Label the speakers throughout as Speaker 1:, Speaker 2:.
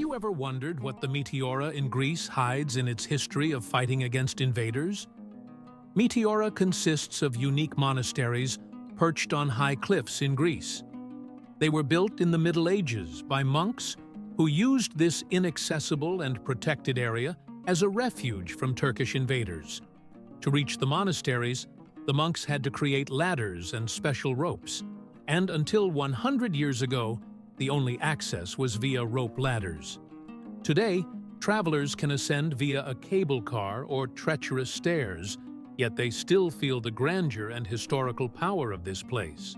Speaker 1: you ever wondered what the Meteora in Greece hides in its history of fighting against invaders? Meteora consists of unique monasteries perched on high cliffs in Greece. They were built in the Middle Ages by monks who used this inaccessible and protected area as a refuge from Turkish invaders. To reach the monasteries, the monks had to create ladders and special ropes, and until 100 years ago, the only access was via rope ladders. Today, travelers can ascend via a cable car or treacherous stairs, yet they still feel the grandeur and historical power of this place.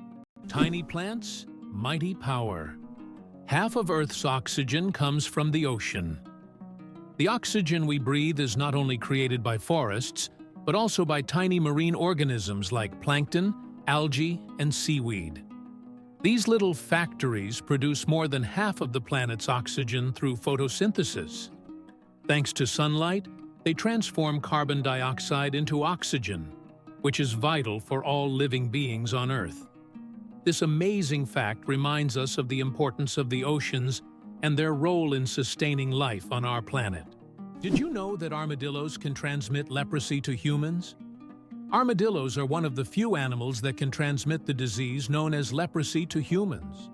Speaker 1: Tiny plants, mighty power. Half of Earth's oxygen comes from the ocean. The oxygen we breathe is not only created by forests, but also by tiny marine organisms like plankton, algae, and seaweed. These little factories produce more than half of the planet's oxygen through photosynthesis. Thanks to sunlight, they transform carbon dioxide into oxygen, which is vital for all living beings on Earth. This amazing fact reminds us of the importance of the oceans and their role in sustaining life on our planet. Did you know that armadillos can transmit leprosy to humans? Armadillos are one of the few animals that can transmit the disease known as leprosy to humans.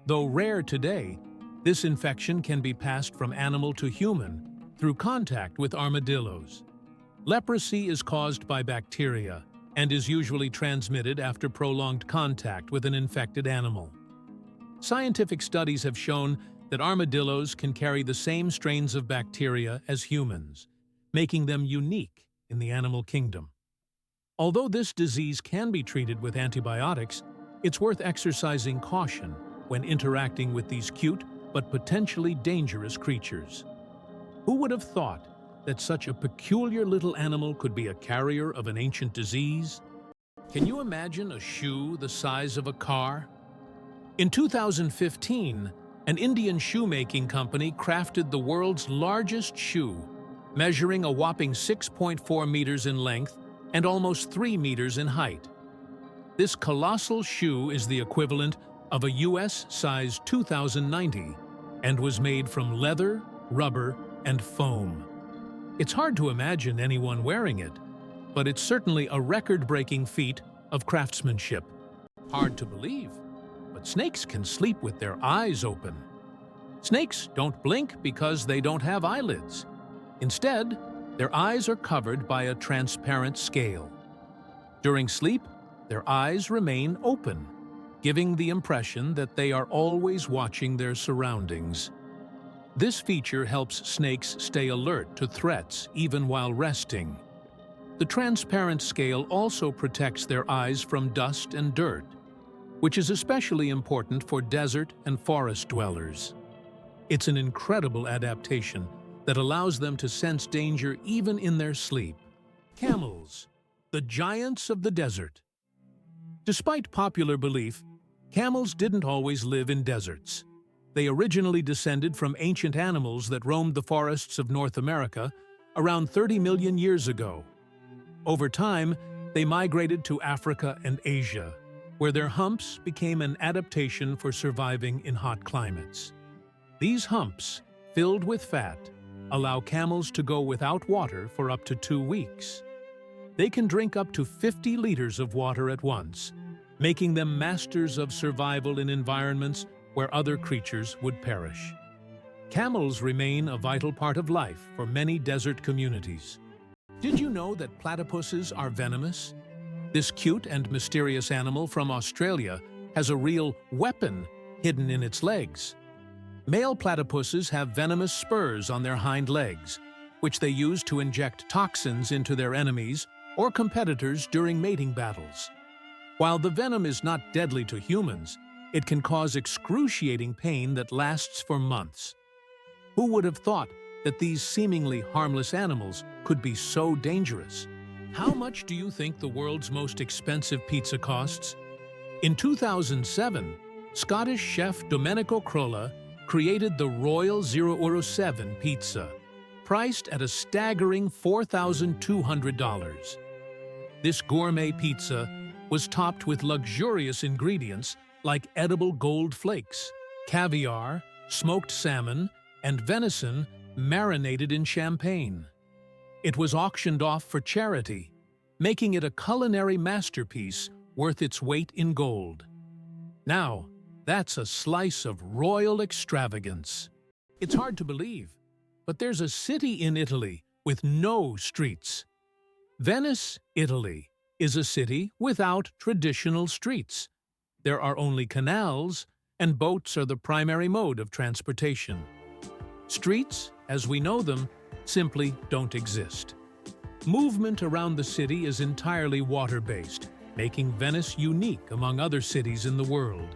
Speaker 1: Though rare today, this infection can be passed from animal to human through contact with armadillos. Leprosy is caused by bacteria and is usually transmitted after prolonged contact with an infected animal. Scientific studies have shown that armadillos can carry the same strains of bacteria as humans, making them unique in the animal kingdom. Although this disease can be treated with antibiotics, it's worth exercising caution when interacting with these cute but potentially dangerous creatures. Who would have thought that such a peculiar little animal could be a carrier of an ancient disease? Can you imagine a shoe the size of a car? In 2015, an Indian shoemaking company crafted the world's largest shoe, measuring a whopping 6.4 meters in length and almost 3 meters in height. This colossal shoe is the equivalent of a US size 2090 and was made from leather, rubber, and foam. It's hard to imagine anyone wearing it, but it's certainly a record-breaking feat of craftsmanship. Hard to believe, but snakes can sleep with their eyes open. Snakes don't blink because they don't have eyelids. Instead, their eyes are covered by a transparent scale. During sleep, their eyes remain open, giving the impression that they are always watching their surroundings. This feature helps snakes stay alert to threats even while resting. The transparent scale also protects their eyes from dust and dirt, which is especially important for desert and forest dwellers. It's an incredible adaptation that allows them to sense danger even in their sleep. Camels, the giants of the desert. Despite popular belief, camels didn't always live in deserts. They originally descended from ancient animals that roamed the forests of North America around 30 million years ago. Over time, they migrated to Africa and Asia, where their humps became an adaptation for surviving in hot climates. These humps, filled with fat, allow camels to go without water for up to 2 weeks. They can drink up to 50 liters of water at once, making them masters of survival in environments where other creatures would perish. Camels remain a vital part of life for many desert communities. Did you know that platypuses are venomous? This cute and mysterious animal from Australia has a real weapon hidden in its legs. Male platypuses have venomous spurs on their hind legs, which they use to inject toxins into their enemies or competitors during mating battles. While the venom is not deadly to humans, it can cause excruciating pain that lasts for months. Who would have thought that these seemingly harmless animals could be so dangerous? How much do you think the world's most expensive pizza costs? In 2007, Scottish chef Domenico Crolla created the Royal 007 pizza, priced at a staggering $4,200. This gourmet pizza was topped with luxurious ingredients like edible gold flakes, caviar, smoked salmon, and venison marinated in champagne. It was auctioned off for charity, making it a culinary masterpiece worth its weight in gold. Now, that's a slice of royal extravagance. It's hard to believe, but there's a city in Italy with no streets. Venice, Italy, is a city without traditional streets. There are only canals, and boats are the primary mode of transportation. Streets, as we know them, simply don't exist. Movement around the city is entirely water-based, making Venice unique among other cities in the world.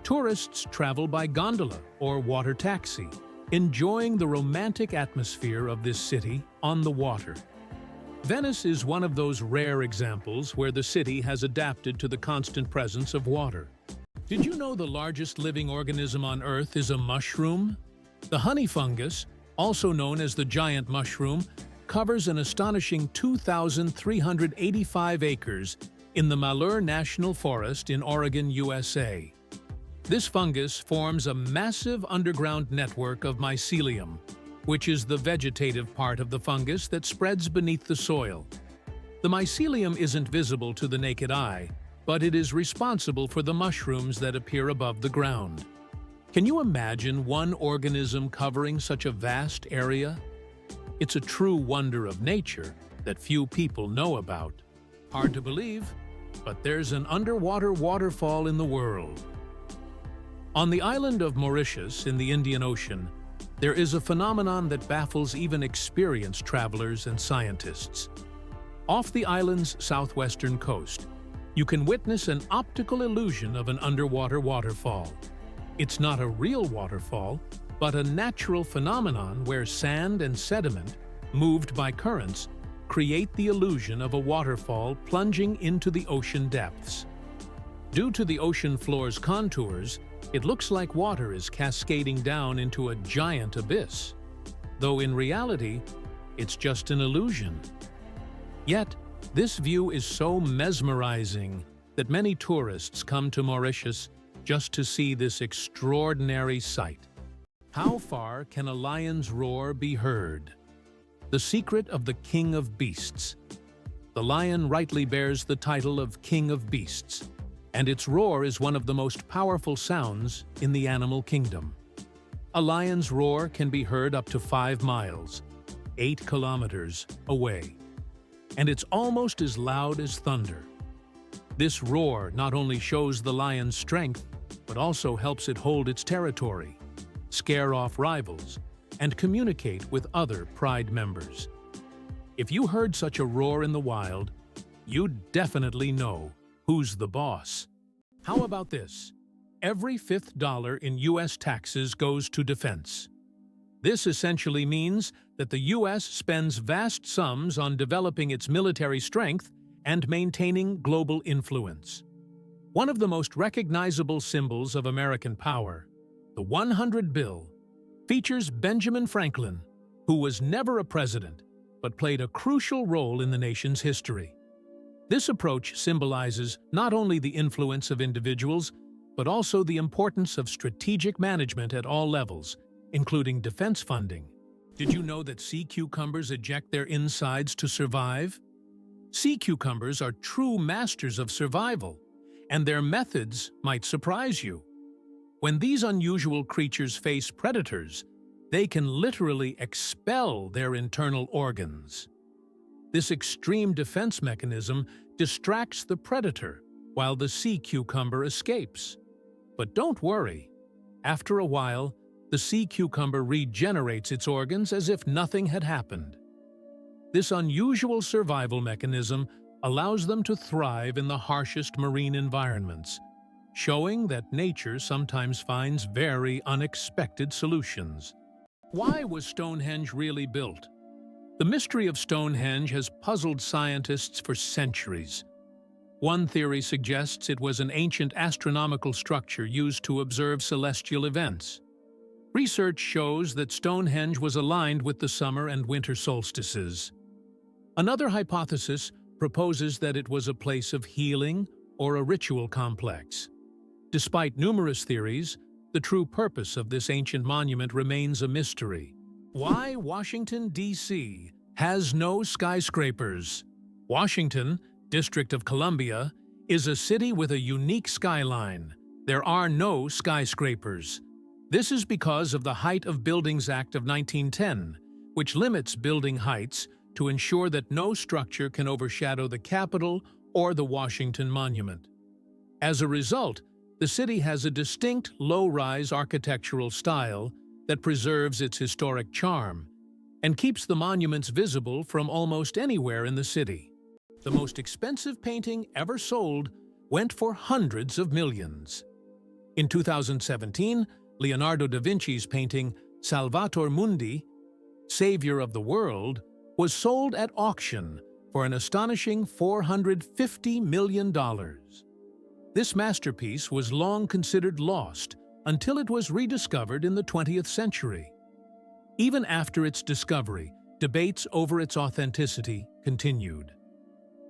Speaker 1: Tourists travel by gondola or water taxi, enjoying the romantic atmosphere of this city on the water. Venice is one of those rare examples where the city has adapted to the constant presence of water. Did you know the largest living organism on Earth is a mushroom? The honey fungus, also known as the giant mushroom, covers an astonishing 2,385 acres in the Malheur National Forest in Oregon, USA. This fungus forms a massive underground network of mycelium, which is the vegetative part of the fungus that spreads beneath the soil. The mycelium isn't visible to the naked eye, but it is responsible for the mushrooms that appear above the ground. Can you imagine one organism covering such a vast area? It's a true wonder of nature that few people know about. Hard to believe, but there's an underwater waterfall in the world. On the island of Mauritius in the Indian Ocean, there is a phenomenon that baffles even experienced travelers and scientists. Off the island's southwestern coast, you can witness an optical illusion of an underwater waterfall. It's not a real waterfall, but a natural phenomenon where sand and sediment, moved by currents, create the illusion of a waterfall plunging into the ocean depths. Due to the ocean floor's contours, it looks like water is cascading down into a giant abyss, though in reality, it's just an illusion. Yet, this view is so mesmerizing that many tourists come to Mauritius just to see this extraordinary sight. How far can a lion's roar be heard? The secret of the King of Beasts. The lion rightly bears the title of King of Beasts, and its roar is one of the most powerful sounds in the animal kingdom. A lion's roar can be heard up to 5 miles, 8 kilometers away, and it's almost as loud as thunder. This roar not only shows the lion's strength, but also helps it hold its territory, scare off rivals, and communicate with other pride members. If you heard such a roar in the wild, you'd definitely know who's the boss. How about this? Every fifth dollar in U.S. taxes goes to defense. This essentially means that the U.S. spends vast sums on developing its military strength and maintaining global influence. One of the most recognizable symbols of American power, the 100 bill, features Benjamin Franklin, who was never a president, but played a crucial role in the nation's history. This approach symbolizes not only the influence of individuals, but also the importance of strategic management at all levels, including defense funding. Did you know that sea cucumbers eject their insides to survive? Sea cucumbers are true masters of survival, and their methods might surprise you. When these unusual creatures face predators, they can literally expel their internal organs. This extreme defense mechanism distracts the predator while the sea cucumber escapes. But don't worry. After a while, the sea cucumber regenerates its organs as if nothing had happened. This unusual survival mechanism allows them to thrive in the harshest marine environments, showing that nature sometimes finds very unexpected solutions. Why was Stonehenge really built? The mystery of Stonehenge has puzzled scientists for centuries. One theory suggests it was an ancient astronomical structure used to observe celestial events. Research shows that Stonehenge was aligned with the summer and winter solstices. Another hypothesis proposes that it was a place of healing or a ritual complex. Despite numerous theories, the true purpose of this ancient monument remains a mystery. Why Washington, D.C. has no skyscrapers? Washington, District of Columbia, is a city with a unique skyline. There are no skyscrapers. This is because of the Height of Buildings Act of 1910, which limits building heights to ensure that no structure can overshadow the Capitol or the Washington Monument. As a result, the city has a distinct low-rise architectural style that preserves its historic charm and keeps the monuments visible from almost anywhere in the city. The most expensive painting ever sold went for hundreds of millions. In 2017, Leonardo da Vinci's painting Salvator Mundi, Savior of the World, was sold at auction for an astonishing $450 million. This masterpiece was long considered lost until it was rediscovered in the 20th century. Even after its discovery, debates over its authenticity continued.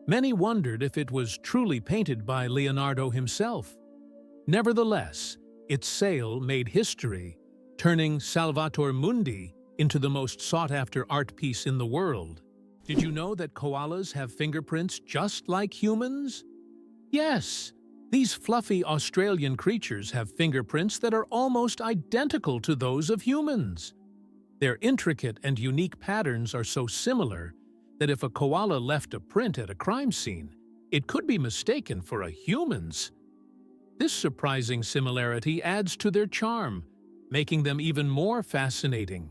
Speaker 1: Many wondered if it was truly painted by Leonardo himself. Nevertheless, its sale made history, turning Salvator Mundi into the most sought-after art piece in the world. Did you know that koalas have fingerprints just like humans? Yes, these fluffy Australian creatures have fingerprints that are almost identical to those of humans. Their intricate and unique patterns are so similar that if a koala left a print at a crime scene, it could be mistaken for a human's. This surprising similarity adds to their charm, making them even more fascinating.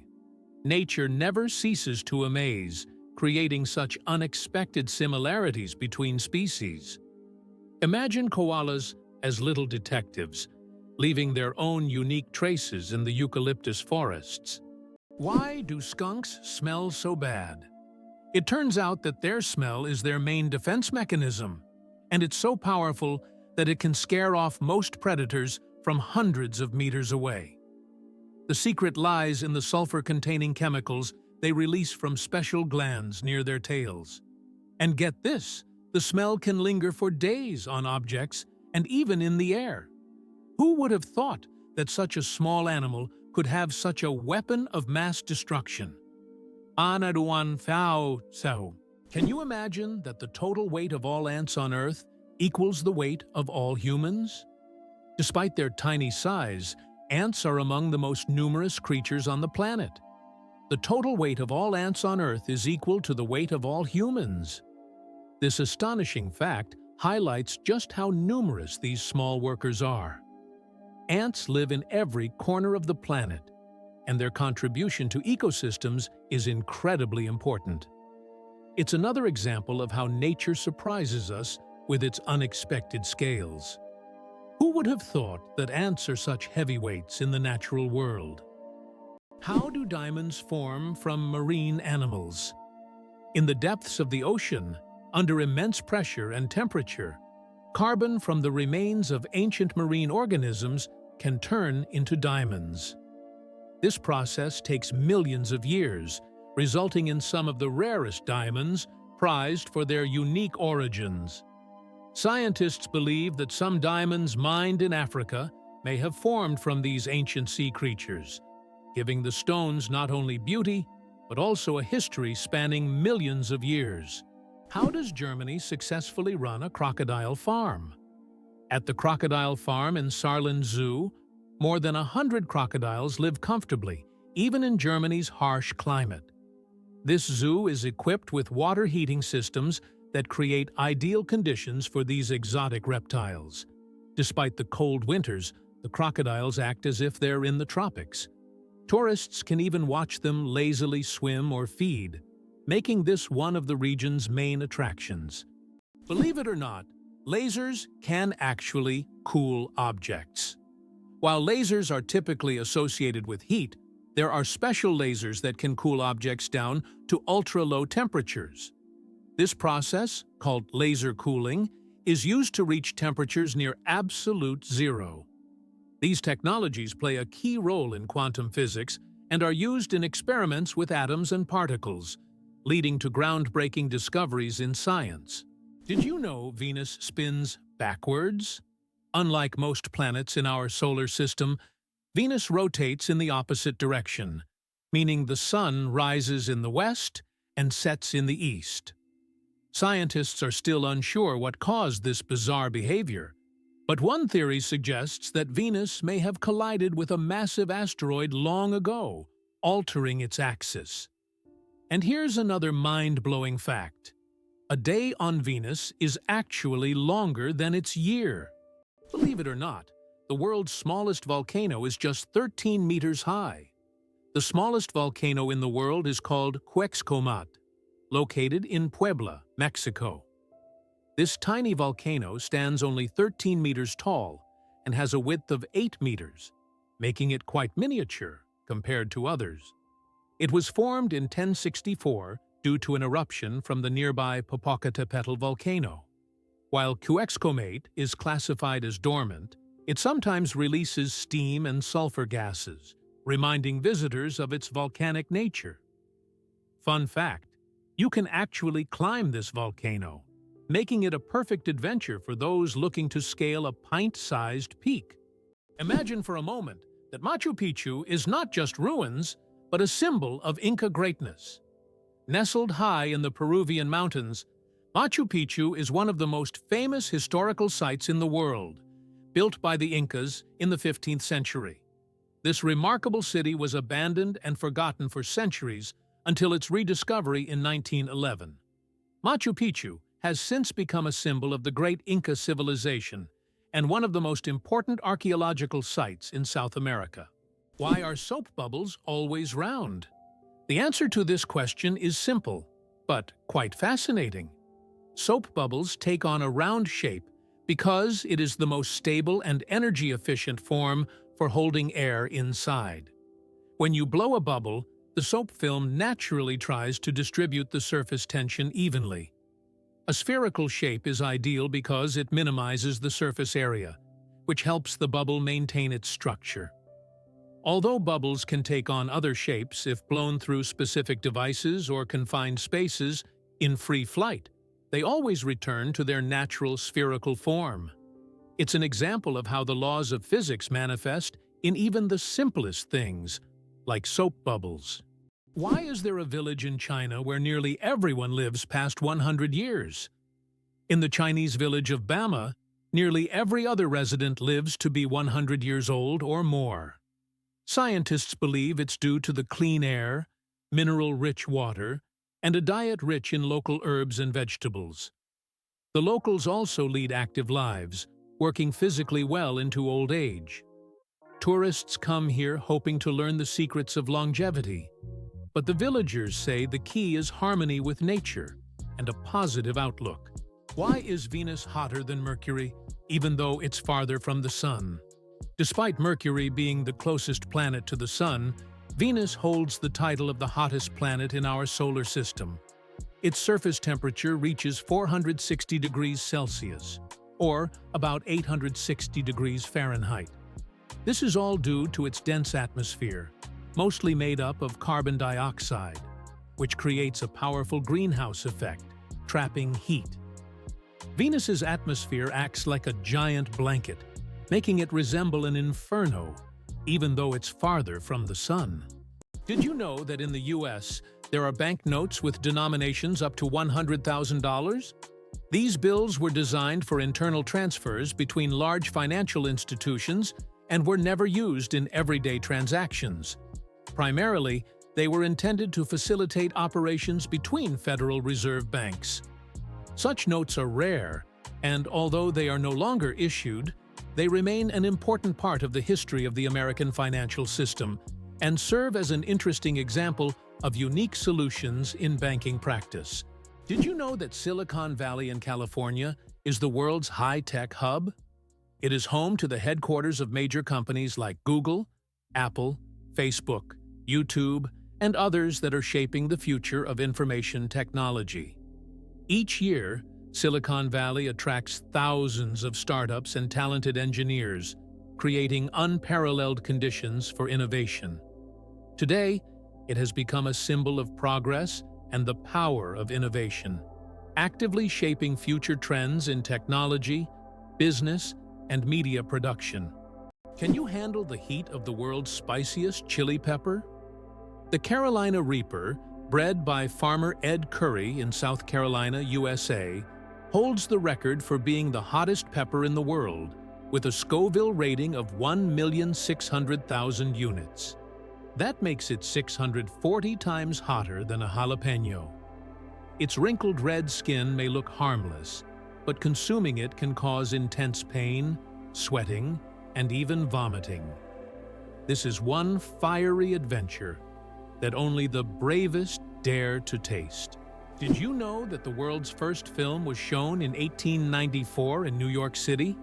Speaker 1: Nature never ceases to amaze, creating such unexpected similarities between species. Imagine koalas as little detectives, leaving their own unique traces in the eucalyptus forests. Why do skunks smell so bad? It turns out that their smell is their main defense mechanism, and it's so powerful that it can scare off most predators from hundreds of meters away. The secret lies in the sulfur-containing chemicals they release from special glands near their tails. And get this, the smell can linger for days on objects and even in the air. Who would have thought that such a small animal could have such a weapon of mass destruction? Anaduan Fao Sao. Can you imagine that the total weight of all ants on Earth equals the weight of all humans? Despite their tiny size, ants are among the most numerous creatures on the planet. The total weight of all ants on Earth is equal to the weight of all humans. This astonishing fact highlights just how numerous these small workers are. Ants live in every corner of the planet, and their contribution to ecosystems is incredibly important. It's another example of how nature surprises us with its unexpected scales. Who would have thought that ants are such heavyweights in the natural world? How do diamonds form from marine animals? In the depths of the ocean, under immense pressure and temperature, carbon from the remains of ancient marine organisms can turn into diamonds. This process takes millions of years, resulting in some of the rarest diamonds prized for their unique origins. Scientists believe that some diamonds mined in Africa may have formed from these ancient sea creatures, giving the stones not only beauty, but also a history spanning millions of years. How does Germany successfully run a crocodile farm? At the crocodile farm in Saarland Zoo, more than 100 crocodiles live comfortably, even in Germany's harsh climate. This zoo is equipped with water heating systems that create ideal conditions for these exotic reptiles. Despite the cold winters, the crocodiles act as if they're in the tropics. Tourists can even watch them lazily swim or feed, making this one of the region's main attractions. Believe it or not, lasers can actually cool objects. While lasers are typically associated with heat, there are special lasers that can cool objects down to ultra-low temperatures. This process, called laser cooling, is used to reach temperatures near absolute zero. These technologies play a key role in quantum physics and are used in experiments with atoms and particles, leading to groundbreaking discoveries in science. Did you know Venus spins backwards? Unlike most planets in our solar system, Venus rotates in the opposite direction, meaning the Sun rises in the west and sets in the east. Scientists are still unsure what caused this bizarre behavior, but one theory suggests that Venus may have collided with a massive asteroid long ago, altering its axis. And here's another mind-blowing fact. A day on Venus is actually longer than its year. Believe it or not, the world's smallest volcano is just 13 meters high. The smallest volcano in the world is called Quexcomat, located in Puebla, Mexico. This tiny volcano stands only 13 meters tall and has a width of 8 meters, making it quite miniature compared to others. It was formed in 1064 due to an eruption from the nearby Popocatépetl volcano. While Quexcomat is classified as dormant, it sometimes releases steam and sulfur gases, reminding visitors of its volcanic nature. Fun fact, you can actually climb this volcano, making it a perfect adventure for those looking to scale a pint-sized peak. Imagine for a moment that Machu Picchu is not just ruins, but a symbol of Inca greatness. Nestled high in the Peruvian mountains, Machu Picchu is one of the most famous historical sites in the world, built by the Incas in the 15th century. This remarkable city was abandoned and forgotten for centuries until its rediscovery in 1911. Machu Picchu has since become a symbol of the great Inca civilization and one of the most important archaeological sites in South America. Why are soap bubbles always round? The answer to this question is simple, but quite fascinating. Soap bubbles take on a round shape because it is the most stable and energy-efficient form for holding air inside. When you blow a bubble, the soap film naturally tries to distribute the surface tension evenly. A spherical shape is ideal because it minimizes the surface area, which helps the bubble maintain its structure. Although bubbles can take on other shapes if blown through specific devices or confined spaces in free flight, they always return to their natural spherical form. It's an example of how the laws of physics manifest in even the simplest things, like soap bubbles. Why is there a village in China where nearly everyone lives past 100 years? In the Chinese village of Bama, nearly every other resident lives to be 100 years old or more. Scientists believe it's due to the clean air, mineral-rich water, and a diet rich in local herbs and vegetables. The locals also lead active lives, working physically well into old age. Tourists come here hoping to learn the secrets of longevity. But the villagers say the key is harmony with nature and a positive outlook. Why is Venus hotter than Mercury, even though it's farther from the Sun? Despite Mercury being the closest planet to the Sun, Venus holds the title of the hottest planet in our solar system. Its surface temperature reaches 460 degrees Celsius, or about 860 degrees Fahrenheit. This is all due to its dense atmosphere, mostly made up of carbon dioxide, which creates a powerful greenhouse effect, trapping heat. Venus's atmosphere acts like a giant blanket, making it resemble an inferno, even though it's farther from the Sun. Did you know that in the US, there are banknotes with denominations up to $100,000? These bills were designed for internal transfers between large financial institutions and were never used in everyday transactions. Primarily, they were intended to facilitate operations between Federal Reserve banks. Such notes are rare, and although they are no longer issued, they remain an important part of the history of the American financial system and serve as an interesting example of unique solutions in banking practice. Did you know that Silicon Valley in California is the world's high-tech hub? It is home to the headquarters of major companies like Google, Apple, Facebook, YouTube, and others that are shaping the future of information technology. Each year, Silicon Valley attracts thousands of startups and talented engineers, creating unparalleled conditions for innovation. Today, it has become a symbol of progress and the power of innovation, actively shaping future trends in technology, business, and media production. Can you handle the heat of the world's spiciest chili pepper? The Carolina Reaper, bred by farmer Ed Curry in South Carolina, USA, holds the record for being the hottest pepper in the world, with a Scoville rating of 1,600,000 units. That makes it 640 times hotter than a jalapeno. Its wrinkled red skin may look harmless, but consuming it can cause intense pain, sweating, and even vomiting. This is one fiery adventure that only the bravest dare to taste. Did you know that the world's first film was shown in 1894 in New York City?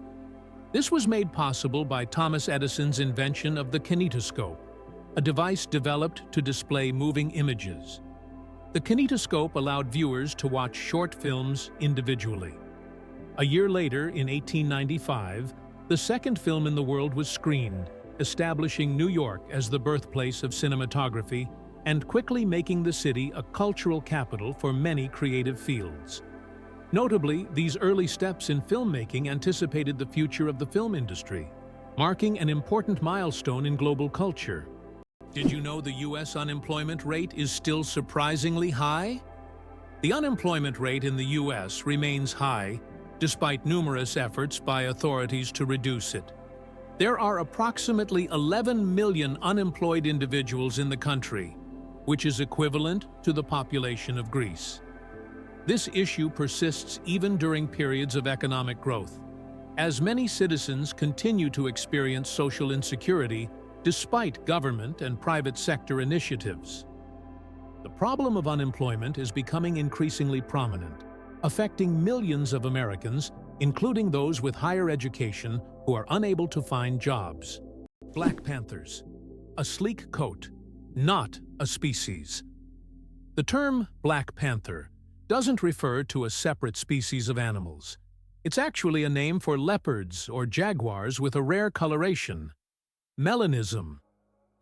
Speaker 1: This was made possible by Thomas Edison's invention of the kinetoscope, a device developed to display moving images. The kinetoscope allowed viewers to watch short films individually. A year later, in 1895, the second film in the world was screened, establishing New York as the birthplace of cinematography and quickly making the city a cultural capital for many creative fields. Notably, these early steps in filmmaking anticipated the future of the film industry, marking an important milestone in global culture. Did you know the U.S. unemployment rate is still surprisingly high? The unemployment rate in the U.S. remains high, despite numerous efforts by authorities to reduce it. There are approximately 11 million unemployed individuals in the country, which is equivalent to the population of Greece. This issue persists even during periods of economic growth, as many citizens continue to experience social insecurity despite government and private sector initiatives. The problem of unemployment is becoming increasingly prominent, affecting millions of Americans, including those with higher education who are unable to find jobs. Black panthers, a sleek coat, not a species. The term black panther doesn't refer to a separate species of animals. It's actually a name for leopards or jaguars with a rare coloration. Melanism.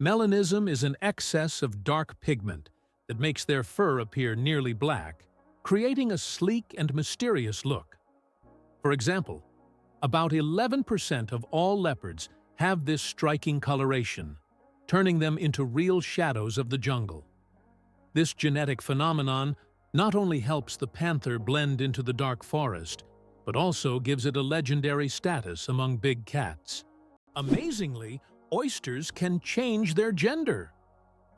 Speaker 1: Melanism is an excess of dark pigment that makes their fur appear nearly black, creating a sleek and mysterious look. For example, about 11% of all leopards have this striking coloration, turning them into real shadows of the jungle. This genetic phenomenon not only helps the panther blend into the dark forest, but also gives it a legendary status among big cats. Amazingly, oysters can change their gender.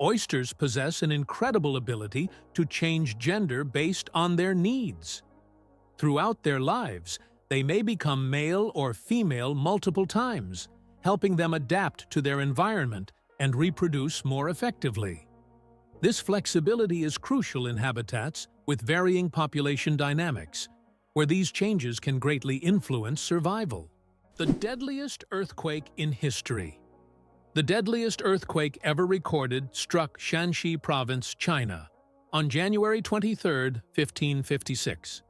Speaker 1: Oysters possess an incredible ability to change gender based on their needs. Throughout their lives, they may become male or female multiple times, helping them adapt to their environment and reproduce more effectively. This flexibility is crucial in habitats with varying population dynamics, where these changes can greatly influence survival. The deadliest earthquake in history. The deadliest earthquake ever recorded struck Shanxi Province, China, on January 23, 1556.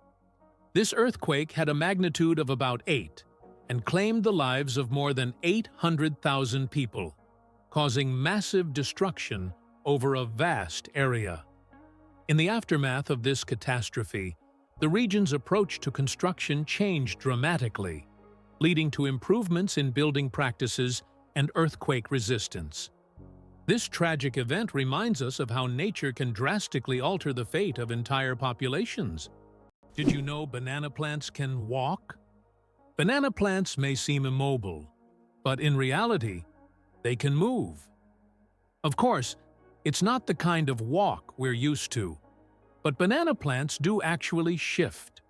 Speaker 1: This earthquake had a magnitude of about 8 and claimed the lives of more than 800,000 people, causing massive destruction over a vast area. In the aftermath of this catastrophe, the region's approach to construction changed dramatically, leading to improvements in building practices and earthquake resistance. This tragic event reminds us of how nature can drastically alter the fate of entire populations. Did you know banana plants can walk? Banana plants may seem immobile, but in reality, they can move. Of course, it's not the kind of walk we're used to, but banana plants do actually shift.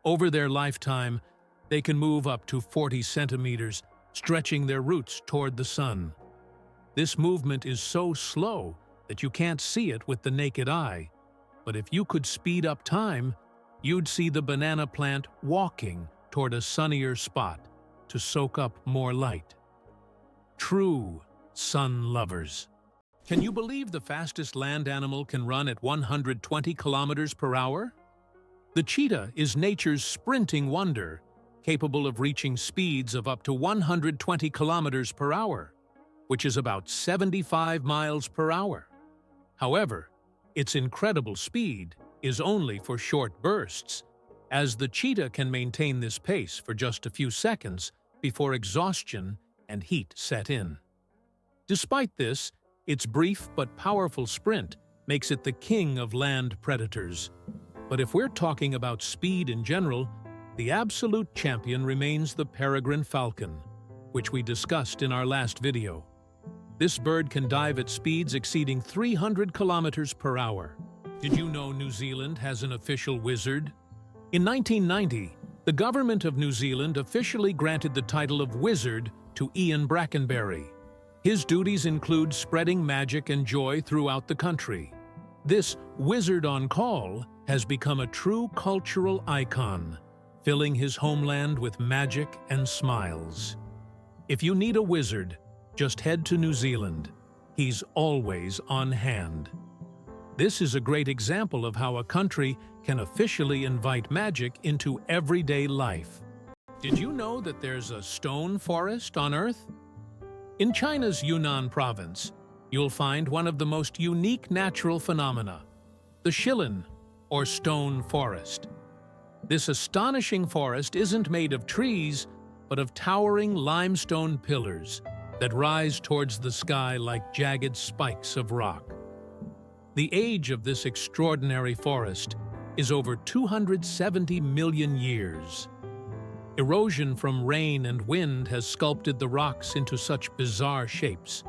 Speaker 1: Over their lifetime, they can move up to 40 centimeters, stretching their roots toward the sun. This movement is so slow that you can't see it with the naked eye, but if you could speed up time, you'd see the banana plant walking toward a sunnier spot to soak up more light. True sun lovers. Can you believe the fastest land animal can run at 120 kilometers per hour? The cheetah is nature's sprinting wonder, capable of reaching speeds of up to 120 kilometers per hour, which is about 75 miles per hour. However, its incredible speed is only for short bursts, as the cheetah can maintain this pace for just a few seconds before exhaustion and heat set in. Despite this, its brief but powerful sprint makes it the king of land predators. But if we're talking about speed in general, the absolute champion remains the peregrine falcon, which we discussed in our last video. This bird can dive at speeds exceeding 300 kilometers per hour. Did you know New Zealand has an official wizard? In 1990, the government of New Zealand officially granted the title of wizard to Ian Brackenbury. His duties include spreading magic and joy throughout the country. This wizard on call has become a true cultural icon, filling his homeland with magic and smiles. If you need a wizard, just head to New Zealand. He's always on hand. This is a great example of how a country can officially invite magic into everyday life. Did you know that there's a stone forest on Earth? In China's Yunnan province, you'll find one of the most unique natural phenomena, the Shilin, or stone forest. This astonishing forest isn't made of trees, but of towering limestone pillars that rise towards the sky like jagged spikes of rock. The age of this extraordinary forest is over 270 million years. Erosion from rain and wind has sculpted the rocks into such bizarre shapes.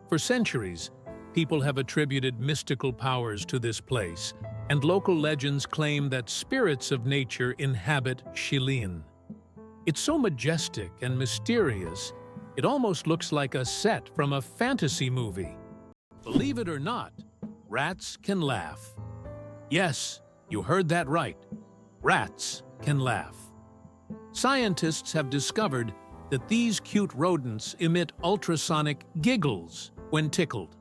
Speaker 1: For centuries, people have attributed mystical powers to this place, and local legends claim that spirits of nature inhabit Shilin. It's so majestic and mysterious, it almost looks like a set from a fantasy movie. Believe it or not, rats can laugh. Yes, you heard that right. Rats can laugh. Scientists have discovered that these cute rodents emit ultrasonic giggles when tickled.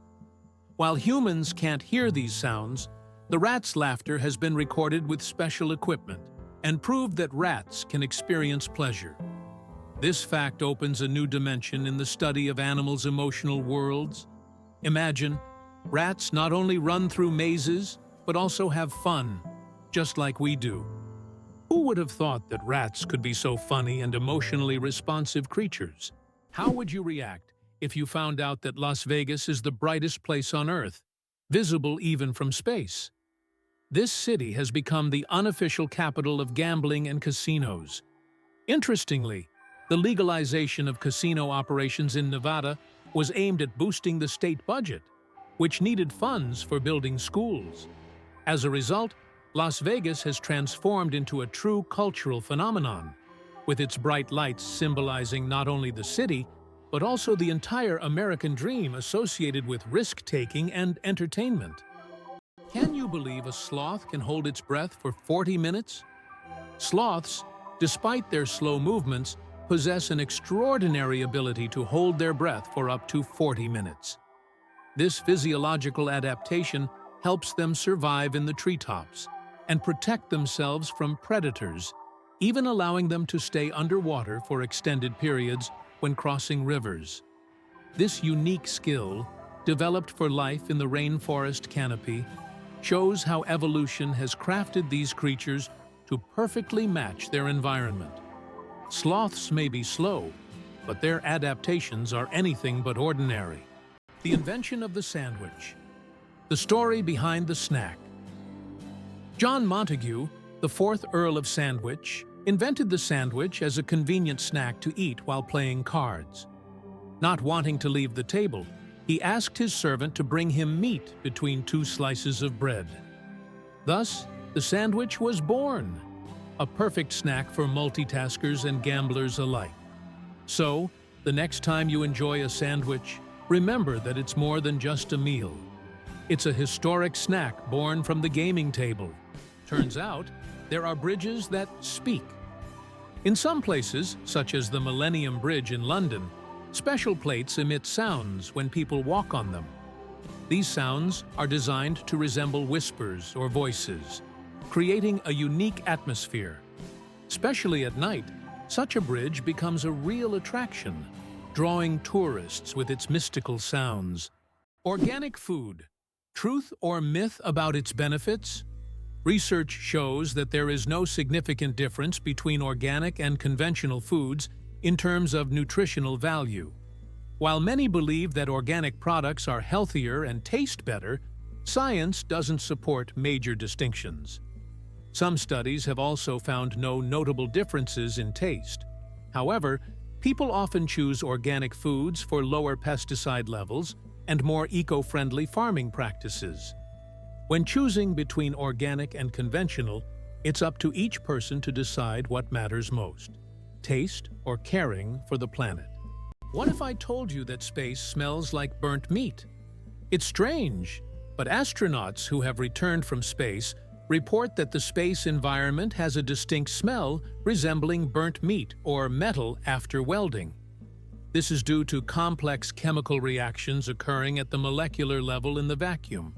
Speaker 1: While humans can't hear these sounds, the rat's laughter has been recorded with special equipment and proved that rats can experience pleasure. This fact opens a new dimension in the study of animals' emotional worlds. Imagine, rats not only run through mazes, but also have fun, just like we do. Who would have thought that rats could be so funny and emotionally responsive creatures? How would you react if you found out that Las Vegas is the brightest place on Earth, visible even from space? This city has become the unofficial capital of gambling and casinos. Interestingly, the legalization of casino operations in Nevada was aimed at boosting the state budget, which needed funds for building schools. As a result, Las Vegas has transformed into a true cultural phenomenon, with its bright lights symbolizing not only the city, but also the entire American dream associated with risk-taking and entertainment. Can you believe a sloth can hold its breath for 40 minutes? Sloths, despite their slow movements, possess an extraordinary ability to hold their breath for up to 40 minutes. This physiological adaptation helps them survive in the treetops and protect themselves from predators, even allowing them to stay underwater for extended periods when crossing rivers. This unique skill, developed for life in the rainforest canopy, shows how evolution has crafted these creatures to perfectly match their environment. Sloths may be slow, but their adaptations are anything but ordinary. The invention of the sandwich. The story behind the snack. John Montagu, the 4th Earl of Sandwich, invented the sandwich as a convenient snack to eat while playing cards. Not wanting to leave the table, he asked his servant to bring him meat between 2 slices of bread. Thus, the sandwich was born, a perfect snack for multitaskers and gamblers alike. So, the next time you enjoy a sandwich, remember that it's more than just a meal. It's a historic snack born from the gaming table. Turns out, there are bridges that speak. In some places, such as the Millennium Bridge in London, special plates emit sounds when people walk on them. These sounds are designed to resemble whispers or voices, creating a unique atmosphere. Especially at night, such a bridge becomes a real attraction, drawing tourists with its mystical sounds. Organic food. Truth or myth about its benefits? Research shows that there is no significant difference between organic and conventional foods in terms of nutritional value. While many believe that organic products are healthier and taste better, science doesn't support major distinctions. Some studies have also found no notable differences in taste. However, people often choose organic foods for lower pesticide levels and more eco-friendly farming practices. When choosing between organic and conventional, it's up to each person to decide what matters most: taste or caring for the planet. What if I told you that space smells like burnt meat? It's strange, but astronauts who have returned from space report that the space environment has a distinct smell resembling burnt meat or metal after welding. This is due to complex chemical reactions occurring at the molecular level in the vacuum.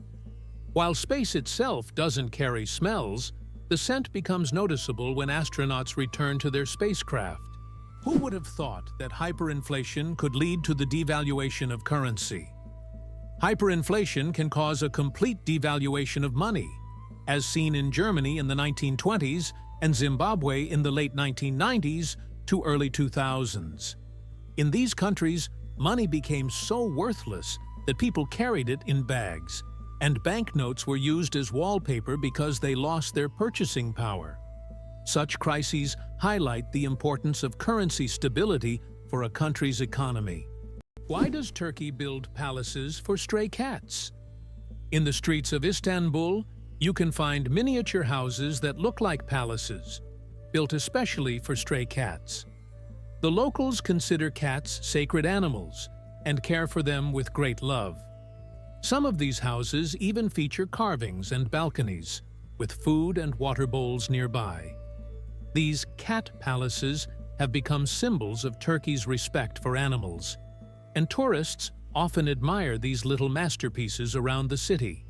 Speaker 1: While space itself doesn't carry smells, the scent becomes noticeable when astronauts return to their spacecraft. Who would have thought that hyperinflation could lead to the devaluation of currency? Hyperinflation can cause a complete devaluation of money, as seen in Germany in the 1920s and Zimbabwe in the late 1990s to early 2000s. In these countries, money became so worthless that people carried it in bags, and banknotes were used as wallpaper because they lost their purchasing power. Such crises highlight the importance of currency stability for a country's economy. Why does Turkey build palaces for stray cats? In the streets of Istanbul, you can find miniature houses that look like palaces, built especially for stray cats. The locals consider cats sacred animals and care for them with great love. Some of these houses even feature carvings and balconies, with food and water bowls nearby. These cat palaces have become symbols of Turkey's respect for animals, and tourists often admire these little masterpieces around the city.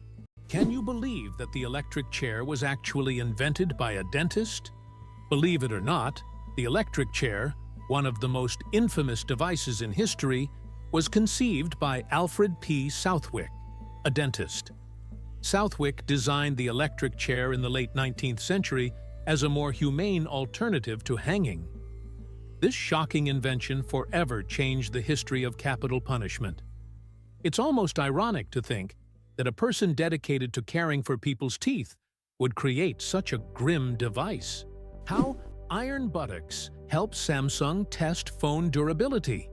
Speaker 1: Can you believe that the electric chair was actually invented by a dentist? Believe it or not, the electric chair, one of the most infamous devices in history, was conceived by Alfred P. Southwick, a dentist. Southwick designed the electric chair in the late 19th century as a more humane alternative to hanging. This shocking invention forever changed the history of capital punishment. It's almost ironic to think that a person dedicated to caring for people's teeth would create such a grim device. How iron buttocks help Samsung test phone durability.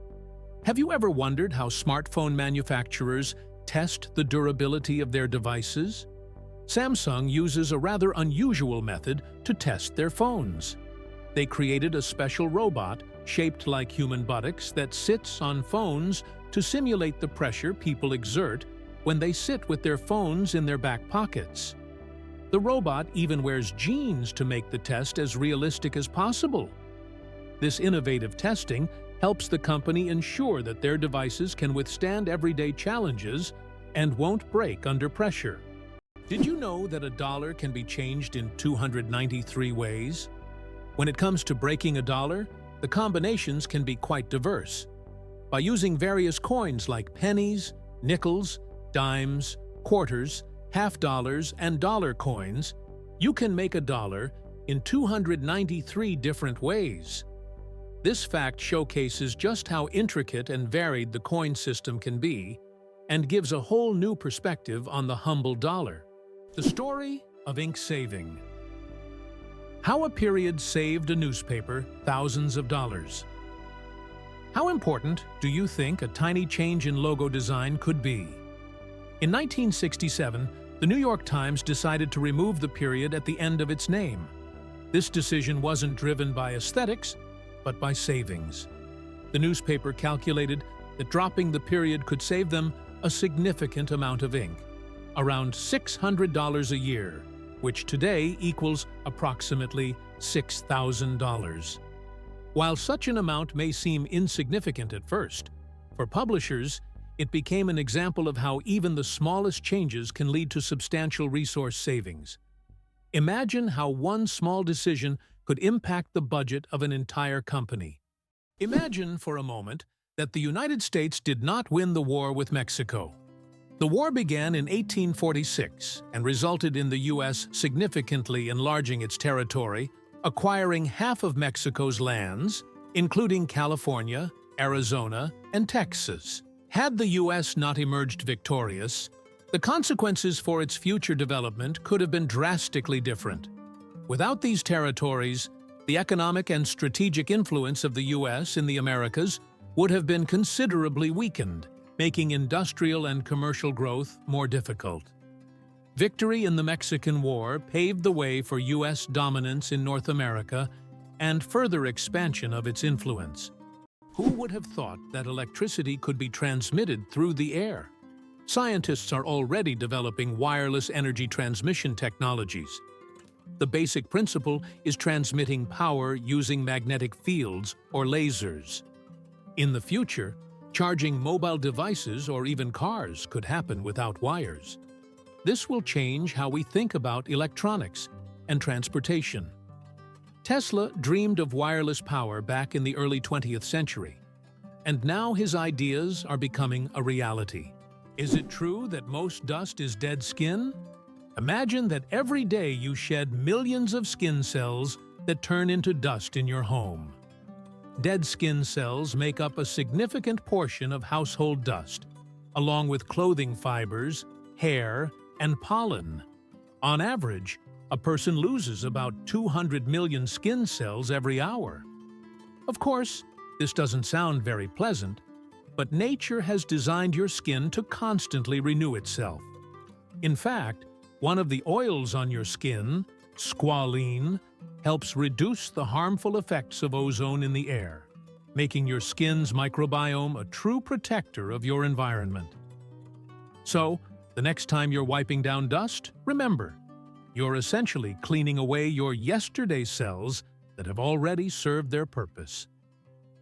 Speaker 1: Have you ever wondered how smartphone manufacturers test the durability of their devices? Samsung uses a rather unusual method to test their phones. They created a special robot shaped like human buttocks that sits on phones to simulate the pressure people exert when they sit with their phones in their back pockets. The robot even wears jeans to make the test as realistic as possible. This innovative testing helps the company ensure that their devices can withstand everyday challenges and won't break under pressure. Did you know that a dollar can be changed in 293 ways? When it comes to breaking a dollar, the combinations can be quite diverse. By using various coins like pennies, nickels, dimes, quarters, half dollars, and dollar coins, you can make a dollar in 293 different ways. This fact showcases just how intricate and varied the coin system can be and gives a whole new perspective on the humble dollar. The story of ink saving. How a period saved a newspaper thousands of dollars. How important do you think a tiny change in logo design could be? In 1967, the New York Times decided to remove the period at the end of its name. This decision wasn't driven by aesthetics, but by savings. The newspaper calculated that dropping the period could save them a significant amount of ink, around $600 a year, which today equals approximately $6,000. While such an amount may seem insignificant at first, for publishers, it became an example of how even the smallest changes can lead to substantial resource savings. Imagine how one small decision could impact the budget of an entire company. Imagine for a moment that the United States did not win the war with Mexico. The war began in 1846 and resulted in the U.S. significantly enlarging its territory, acquiring half of Mexico's lands, including California, Arizona, and Texas. Had the U.S. not emerged victorious, the consequences for its future development could have been drastically different. Without these territories, the economic and strategic influence of the U.S. in the Americas would have been considerably weakened, making industrial and commercial growth more difficult. Victory in the Mexican War paved the way for U.S. dominance in North America and further expansion of its influence. Who would have thought that electricity could be transmitted through the air? Scientists are already developing wireless energy transmission technologies. The basic principle is transmitting power using magnetic fields or lasers. In the future, charging mobile devices or even cars could happen without wires. This will change how we think about electronics and transportation. Tesla dreamed of wireless power back in the early 20th century, and now his ideas are becoming a reality. Is it true that most dust is dead skin? Imagine that every day you shed millions of skin cells that turn into dust in your home. Dead skin cells make up a significant portion of household dust, along with clothing fibers, hair, and pollen. On average, a person loses about 200 million skin cells every hour. Of course, this doesn't sound very pleasant, but nature has designed your skin to constantly renew itself. In fact, one of the oils on your skin, squalene, helps reduce the harmful effects of ozone in the air, making your skin's microbiome a true protector of your environment. So, the next time you're wiping down dust, remember, you're essentially cleaning away your yesterday cells that have already served their purpose.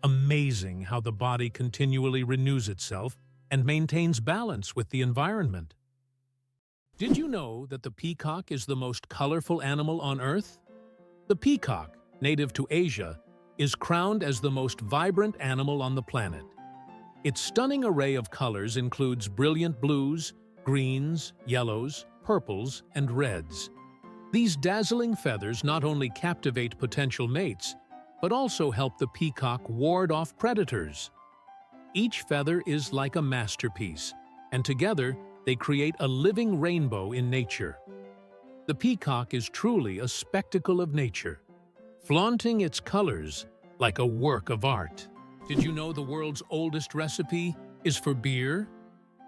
Speaker 1: Amazing how the body continually renews itself and maintains balance with the environment. Did you know that the peacock is the most colorful animal on Earth? The peacock, native to Asia, is crowned as the most vibrant animal on the planet. Its stunning array of colors includes brilliant blues, greens, yellows, purples, and reds. These dazzling feathers not only captivate potential mates, but also help the peacock ward off predators. Each feather is like a masterpiece, and together they create a living rainbow in nature. The peacock is truly a spectacle of nature, flaunting its colors like a work of art. Did you know the world's oldest recipe is for beer?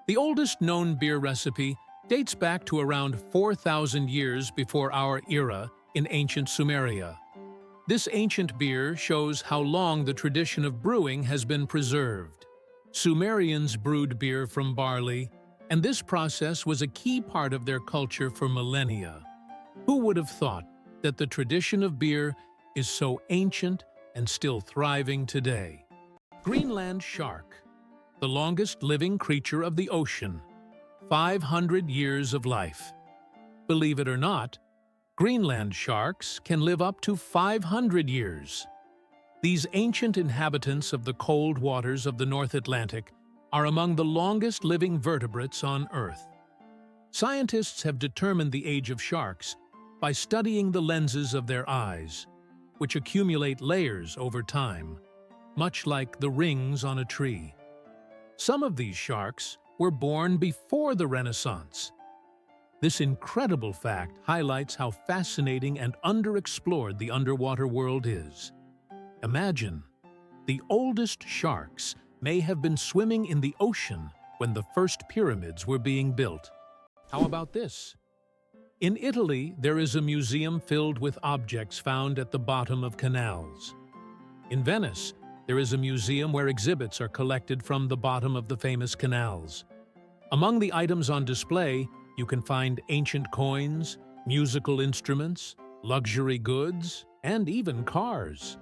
Speaker 1: The oldest known beer recipe dates back to around 4,000 years before our era in ancient Sumeria. This ancient beer shows how long the tradition of brewing has been preserved. Sumerians brewed beer from barley, and this process was a key part of their culture for millennia. Who would have thought that the tradition of beer is so ancient and still thriving today? Greenland shark, the longest living creature of the ocean, 500 years of life. Believe it or not, Greenland sharks can live up to 500 years. These ancient inhabitants of the cold waters of the North Atlantic are among the longest living vertebrates on Earth. Scientists have determined the age of sharks by studying the lenses of their eyes, which accumulate layers over time, much like the rings on a tree. Some of these sharks were born before the Renaissance. This incredible fact highlights how fascinating and underexplored the underwater world is. Imagine, the oldest sharks may have been swimming in the ocean when the first pyramids were being built. How about this? In Italy, there is a museum filled with objects found at the bottom of canals. In Venice, there is a museum where exhibits are collected from the bottom of the famous canals. Among the items on display, you can find ancient coins, musical instruments, luxury goods, and even cars.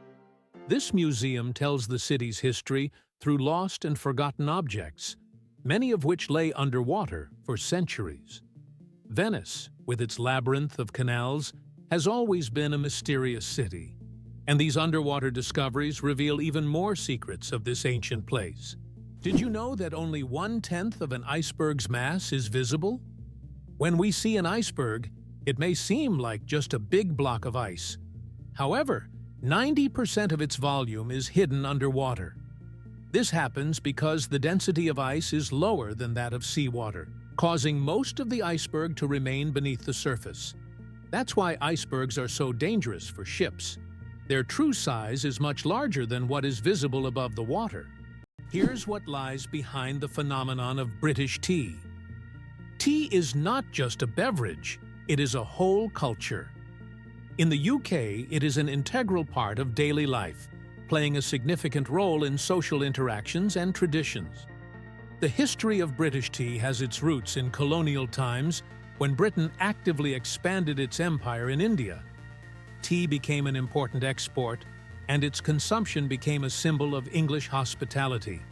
Speaker 1: This museum tells the city's history through lost and forgotten objects, many of which lay underwater for centuries. Venice, with its labyrinth of canals, has always been a mysterious city, and these underwater discoveries reveal even more secrets of this ancient place. Did you know that only 1/10 of an iceberg's mass is visible? When we see an iceberg, it may seem like just a big block of ice. However, 90% of its volume is hidden underwater. This happens because the density of ice is lower than that of seawater, causing most of the iceberg to remain beneath the surface. That's why icebergs are so dangerous for ships. Their true size is much larger than what is visible above the water. Here's what lies behind the phenomenon of British tea. Tea is not just a beverage, it is a whole culture. In the UK, it is an integral part of daily life, playing a significant role in social interactions and traditions. The history of British tea has its roots in colonial times when Britain actively expanded its empire in India. Tea became an important export, and its consumption became a symbol of English hospitality.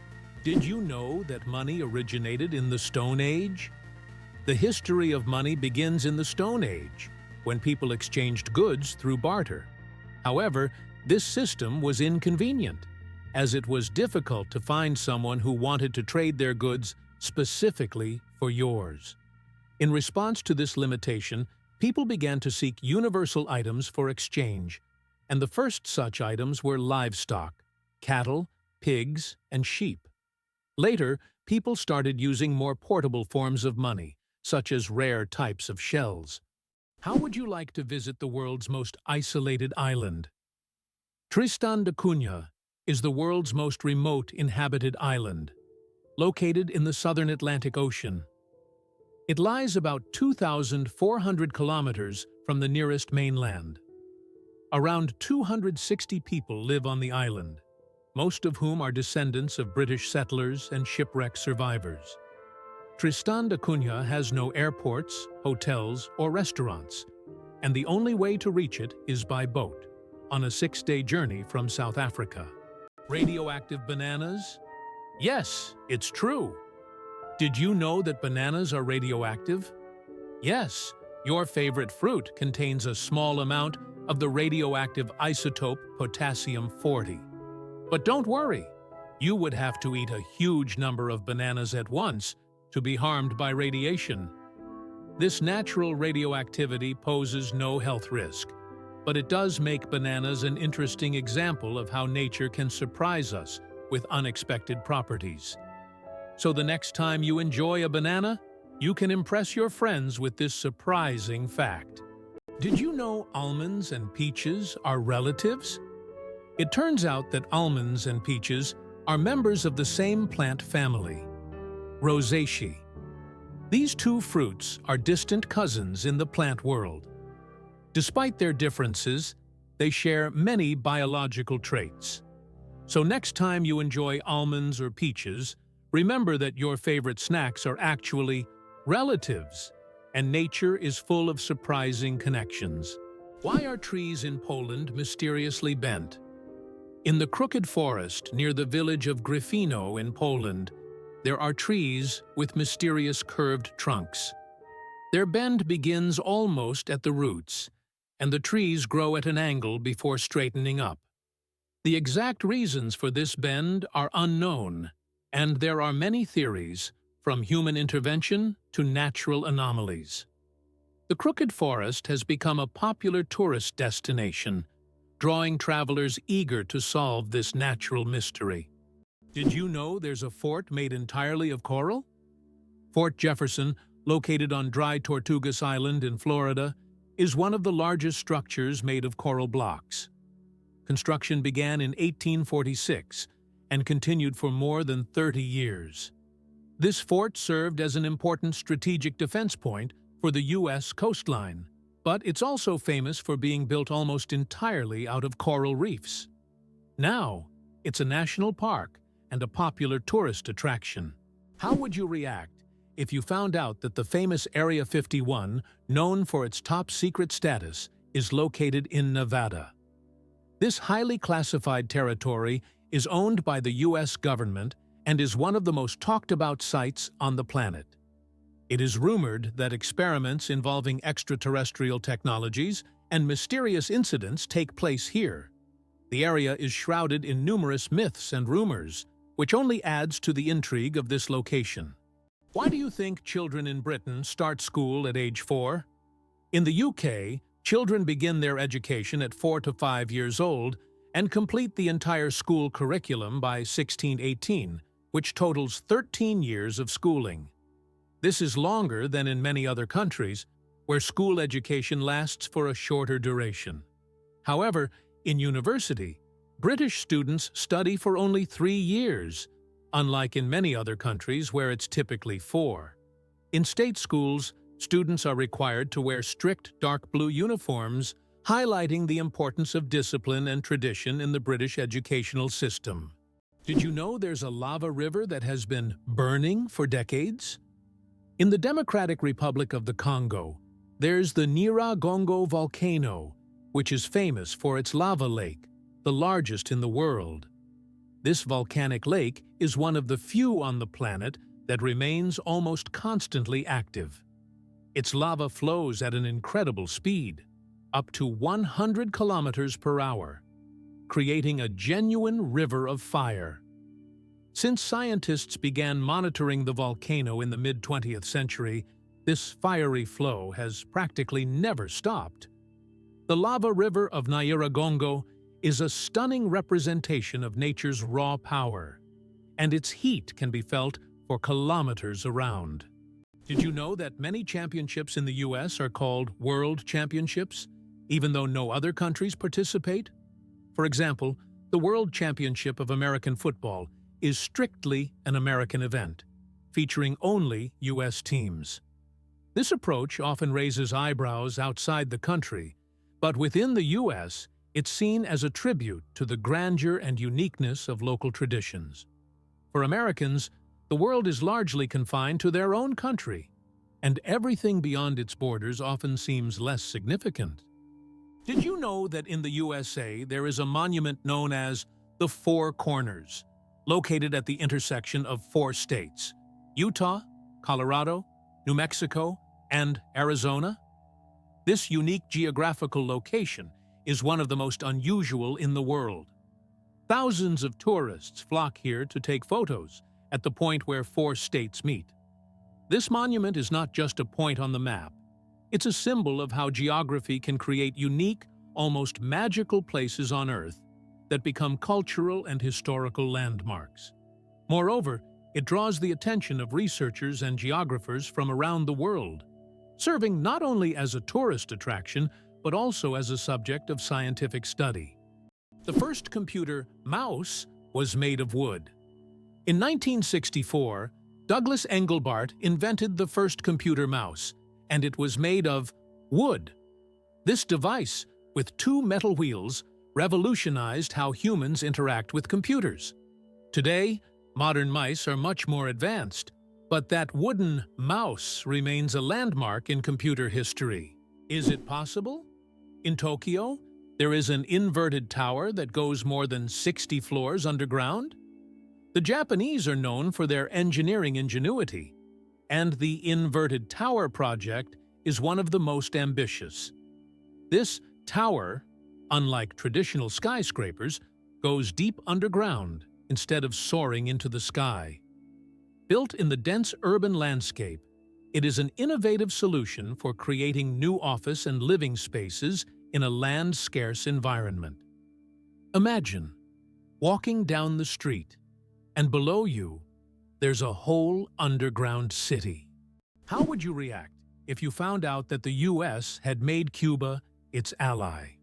Speaker 1: Did you know that money originated in the Stone Age? The history of money begins in the Stone Age, when people exchanged goods through barter. However, this system was inconvenient, as it was difficult to find someone who wanted to trade their goods specifically for yours. In response to this limitation, people began to seek universal items for exchange, and the first such items were livestock, cattle, pigs, and sheep. Later, people started using more portable forms of money, such as rare types of shells. How would you like to visit the world's most isolated island? Tristan da Cunha is the world's most remote inhabited island, located in the southern Atlantic Ocean. It lies about 2,400 kilometers from the nearest mainland. Around 260 people live on the island, most of whom are descendants of British settlers and shipwreck survivors. Tristan da Cunha has no airports, hotels, or restaurants, and the only way to reach it is by boat, on a 6-day journey from South Africa. Radioactive bananas? Yes, it's true. Did you know that bananas are radioactive? Yes, your favorite fruit contains a small amount of the radioactive isotope potassium-40. But don't worry, you would have to eat a huge number of bananas at once to be harmed by radiation. This natural radioactivity poses no health risk, but it does make bananas an interesting example of how nature can surprise us with unexpected properties. So the next time you enjoy a banana, you can impress your friends with this surprising fact. Did you know almonds and peaches are relatives? It turns out that almonds and peaches are members of the same plant family, Rosaceae. These two fruits are distant cousins in the plant world. Despite their differences, they share many biological traits. So next time you enjoy almonds or peaches, remember that your favorite snacks are actually relatives, and nature is full of surprising connections. Why are trees in Poland mysteriously bent? In the crooked forest near the village of Gryfino in Poland, there are trees with mysterious curved trunks. Their bend begins almost at the roots, and the trees grow at an angle before straightening up. The exact reasons for this bend are unknown, and there are many theories, from human intervention to natural anomalies. The crooked forest has become a popular tourist destination, drawing travelers eager to solve this natural mystery. Did you know there's a fort made entirely of coral? Fort Jefferson, located on Dry Tortugas Island in Florida, is one of the largest structures made of coral blocks. Construction began in 1846 and continued for more than 30 years. This fort served as an important strategic defense point for the U.S. coastline, but it's also famous for being built almost entirely out of coral reefs. Now, it's a national park and a popular tourist attraction. How would you react if you found out that the famous Area 51, known for its top-secret status, is located in Nevada? This highly classified territory is owned by the U.S. government and is one of the most talked-about sites on the planet. It is rumored that experiments involving extraterrestrial technologies and mysterious incidents take place here. The area is shrouded in numerous myths and rumors, which only adds to the intrigue of this location. Why do you think children in Britain start school at age 4? In the UK, Children begin their education at 4 to 5 years old and complete the entire school curriculum by 16-18, which totals 13 years of schooling. This is longer than in many other countries, where school education lasts for a shorter duration. However, in university, British students study for only 3 years, unlike in many other countries where it's typically 4. In state schools, students are required to wear strict dark blue uniforms, highlighting the importance of discipline and tradition in the British educational system. Did you know there's a lava river that has been burning for decades? In the Democratic Republic of the Congo, there's the Nyiragongo volcano, which is famous for its lava lake, the largest in the world. This volcanic lake is one of the few on the planet that remains almost constantly active. Its lava flows at an incredible speed, up to 100 kilometers per hour, creating a genuine river of fire. Since scientists began monitoring the volcano in the mid-20th century, this fiery flow has practically never stopped. The lava river of Nyiragongo is a stunning representation of nature's raw power, and its heat can be felt for kilometers around. Did you know that many championships in the US are called World Championships, even though no other countries participate? For example, the World Championship of American Football is strictly an American event, featuring only US teams. This approach often raises eyebrows outside the country, but within the US, it's seen as a tribute to the grandeur and uniqueness of local traditions. For Americans, the world is largely confined to their own country, and everything beyond its borders often seems less significant. Did you know that in the USA there is a monument known as the Four Corners, located at the intersection of 4 states: Utah, Colorado, New Mexico, and Arizona? This unique geographical location is one of the most unusual in the world. Thousands of tourists flock here to take photos at the point where 4 states meet. This monument is not just a point on the map. It's a symbol of how geography can create unique, almost magical places on Earth that become cultural and historical landmarks. Moreover, it draws the attention of researchers and geographers from around the world, serving not only as a tourist attraction, but also as a subject of scientific study. The first computer mouse was made of wood. In 1964, Douglas Engelbart invented the first computer mouse, and it was made of wood. This device, with 2 metal wheels, revolutionized how humans interact with computers. Today, modern mice are much more advanced, but that wooden mouse remains a landmark in computer history. Is it possible? In Tokyo, there is an inverted tower that goes more than 60 floors underground. The Japanese are known for their engineering ingenuity, and the inverted tower project is one of the most ambitious. This tower, unlike traditional skyscrapers, goes deep underground instead of soaring into the sky. Built in the dense urban landscape, it is an innovative solution for creating new office and living spaces in a land-scarce environment. Imagine walking down the street, and below you, there's a whole underground city. How would you react if you found out that the US had made Cuba its ally?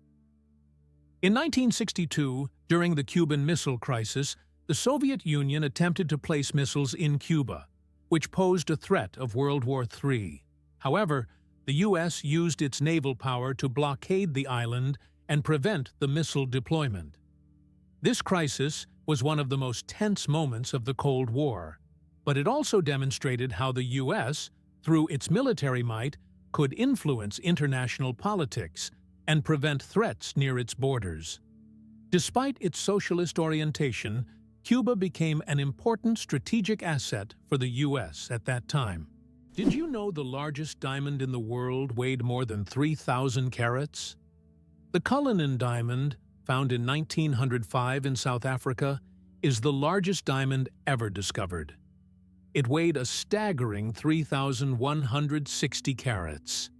Speaker 1: In 1962, during the Cuban Missile Crisis, the Soviet Union attempted to place missiles in Cuba, which posed a threat of World War III. However, the US used its naval power to blockade the island and prevent the missile deployment. This crisis was one of the most tense moments of the Cold War, but it also demonstrated how the US, through its military might, could influence international politics and prevent threats near its borders. Despite its socialist orientation, Cuba became an important strategic asset for the US at that time. Did you know the largest diamond in the world weighed more than 3,000 carats? The Cullinan diamond, found in 1905 in South Africa, is the largest diamond ever discovered. It weighed a staggering 3,160 carats.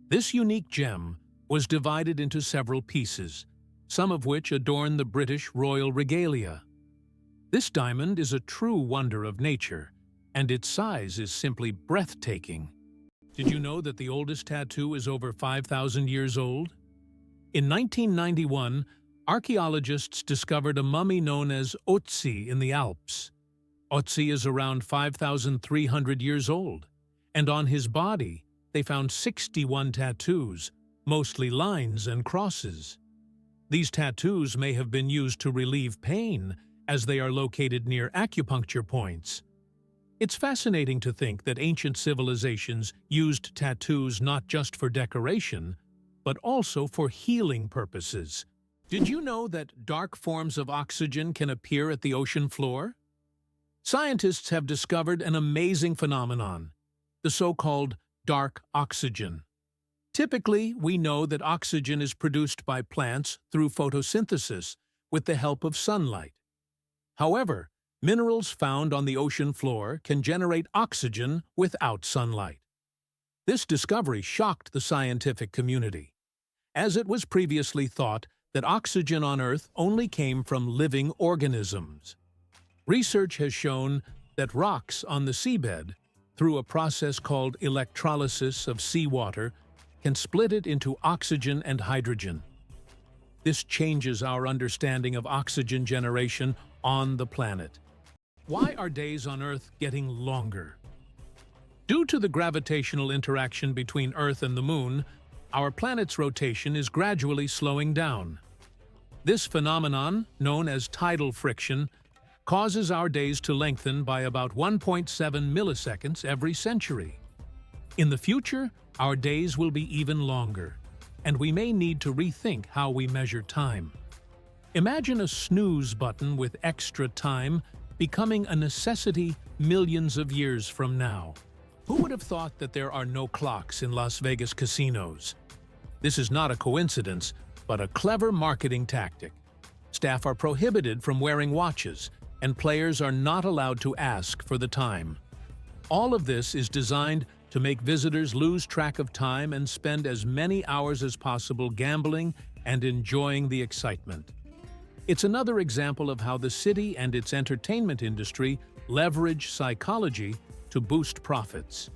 Speaker 1: This unique gem was divided into several pieces, some of which adorn the British royal regalia. This diamond is a true wonder of nature, and its size is simply breathtaking. Did you know that the oldest tattoo is over 5,000 years old? In 1991, archaeologists discovered a mummy known as Otzi in the Alps. Otzi is around 5,300 years old, and on his body they found 61 tattoos, mostly lines and crosses. These tattoos may have been used to relieve pain, as they are located near acupuncture points. It's fascinating to think that ancient civilizations used tattoos not just for decoration, but also for healing purposes. Did you know that dark forms of oxygen can appear at the ocean floor? Scientists have discovered an amazing phenomenon, the so-called dark oxygen. Typically, we know that oxygen is produced by plants through photosynthesis with the help of sunlight. However, minerals found on the ocean floor can generate oxygen without sunlight. This discovery shocked the scientific community, as it was previously thought that oxygen on Earth only came from living organisms. Research has shown that rocks on the seabed, through a process called electrolysis of seawater, can split it into oxygen and hydrogen. This changes our understanding of oxygen generation on the planet. Why are days on Earth getting longer? Due to the gravitational interaction between Earth and the Moon, our planet's rotation is gradually slowing down. This phenomenon, known as tidal friction, causes our days to lengthen by about 1.7 milliseconds every century. In the future, our days will be even longer, and we may need to rethink how we measure time. Imagine a snooze button with extra time becoming a necessity millions of years from now. Who would have thought that there are no clocks in Las Vegas casinos? This is not a coincidence, but a clever marketing tactic. Staff are prohibited from wearing watches, and players are not allowed to ask for the time. All of this is designed to make visitors lose track of time and spend as many hours as possible gambling and enjoying the excitement. It's another example of how the city and its entertainment industry leverage psychology to boost profits.